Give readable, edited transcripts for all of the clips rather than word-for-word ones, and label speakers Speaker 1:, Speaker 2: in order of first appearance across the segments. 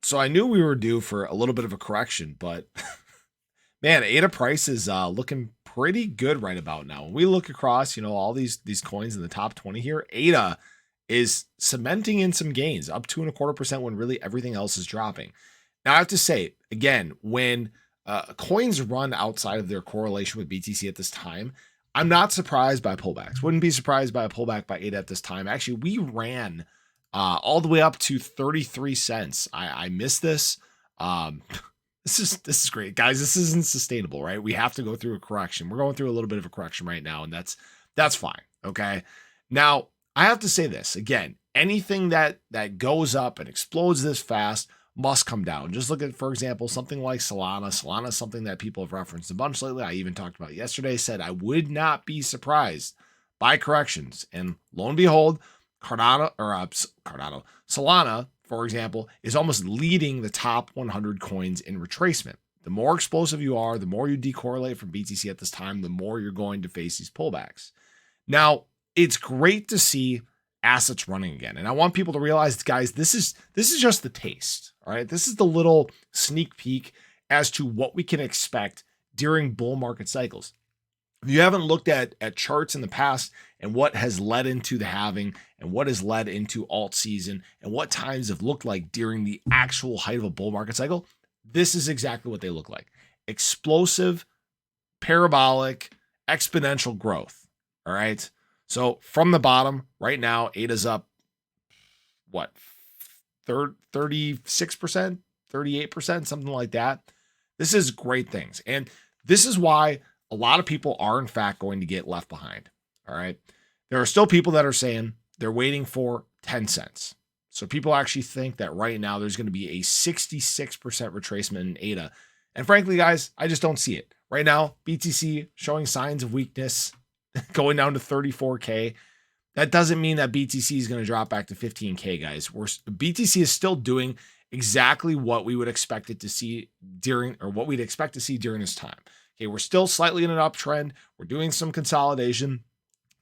Speaker 1: So I knew we were due for a little bit of a correction, but man, ADA price is looking pretty good right about now. When we look across, all these coins in the top 20 here, ADA is cementing in some gains, up 2.25% when really everything else is dropping. Now I have to say, again, when coins run outside of their correlation with BTC at this time, I'm not surprised by pullbacks. Wouldn't be surprised by a pullback by ADA at this time. Actually, we ran all the way up to 33 cents. I missed this. This is great, guys. This isn't sustainable, right? We have to go through a correction. We're going through a little bit of a correction right now, and that's fine. Okay. Now I have to say this again. Anything that goes up and explodes this fast must come down. Just look at, for example, something like Solana. Solana is something that people have referenced a bunch lately. I even talked about it yesterday. Said I would not be surprised by corrections, and lo and behold, Solana, for example, is almost leading the top 100 coins in retracement. The more explosive you are, the more you decorrelate from BTC at this time, the more you're going to face these pullbacks. Now, it's great to see assets running again. And I want people to realize, guys, this is just the taste. All right. This is the little sneak peek as to what we can expect during bull market cycles. If you haven't looked at charts in the past and what has led into the halving and what has led into alt season and what times have looked like during the actual height of a bull market cycle, this is exactly what they look like. Explosive, parabolic, exponential growth. All right. So from the bottom right now, ADA's up, what, 36%, 38%, something like that. This is great things. And this is why a lot of people are, in fact, going to get left behind. All right. There are still people that are saying they're waiting for 10 cents. So people actually think that right now there's going to be a 66% retracement in ADA. And frankly, guys, I just don't see it. Right now, BTC showing signs of weakness, going down to 34K. That doesn't mean that BTC is going to drop back to 15K, guys. BTC is still doing exactly what we would expect it to see during, or what we'd expect to see during this time. Okay, we're still slightly in an uptrend. We're doing some consolidation.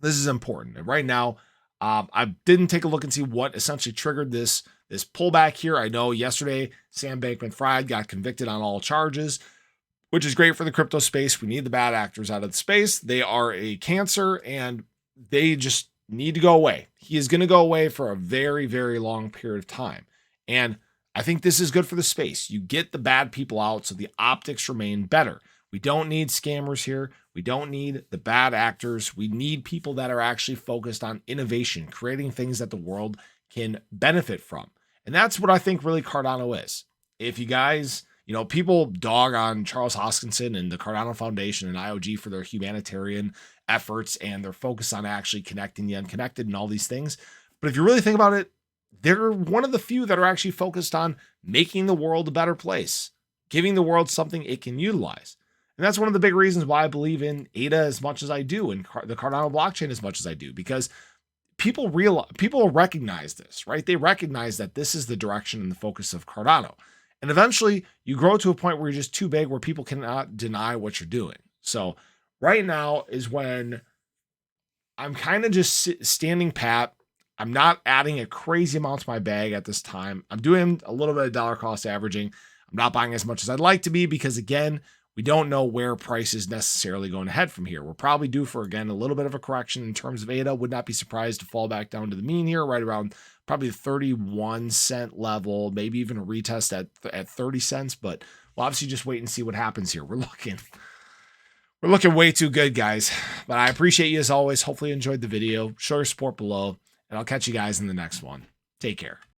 Speaker 1: This is important. And right now, I didn't take a look and see what essentially triggered this pullback here. I know yesterday, Sam Bankman-Fried got convicted on all charges, which is great for the crypto space. We need the bad actors out of the space. They are a cancer and they just need to go away. He is going to go away for a very, very long period of time. And I think this is good for the space. You get the bad people out so the optics remain better. We don't need scammers here. We don't need the bad actors. We need people that are actually focused on innovation, creating things that the world can benefit from. And that's what I think really Cardano is. If you guys, people dog on Charles Hoskinson and the Cardano Foundation and IOG for their humanitarian efforts and their focus on actually connecting the unconnected and all these things. But if you really think about it, they're one of the few that are actually focused on making the world a better place, giving the world something it can utilize. And that's one of the big reasons why I believe in ADA as much as I do and the Cardano blockchain as much as I do, because people recognize this, right? They recognize that this is the direction and the focus of Cardano. And eventually you grow to a point where you're just too big, where people cannot deny what you're doing. So right now is when I'm kind of just standing pat. I'm not adding a crazy amount to my bag at this time. I'm doing a little bit of dollar cost averaging. I'm not buying as much as I'd like to be because, again, we don't know where price is necessarily going to head from here. We're probably due for, again, a little bit of a correction in terms of ADA. Would not be surprised to fall back down to the mean here, right around probably the 31 cent level, maybe even a retest at 30 cents. But we'll obviously just wait and see what happens here. We're looking way too good, guys. But I appreciate you as always. Hopefully you enjoyed the video. Show your support below, and I'll catch you guys in the next one. Take care.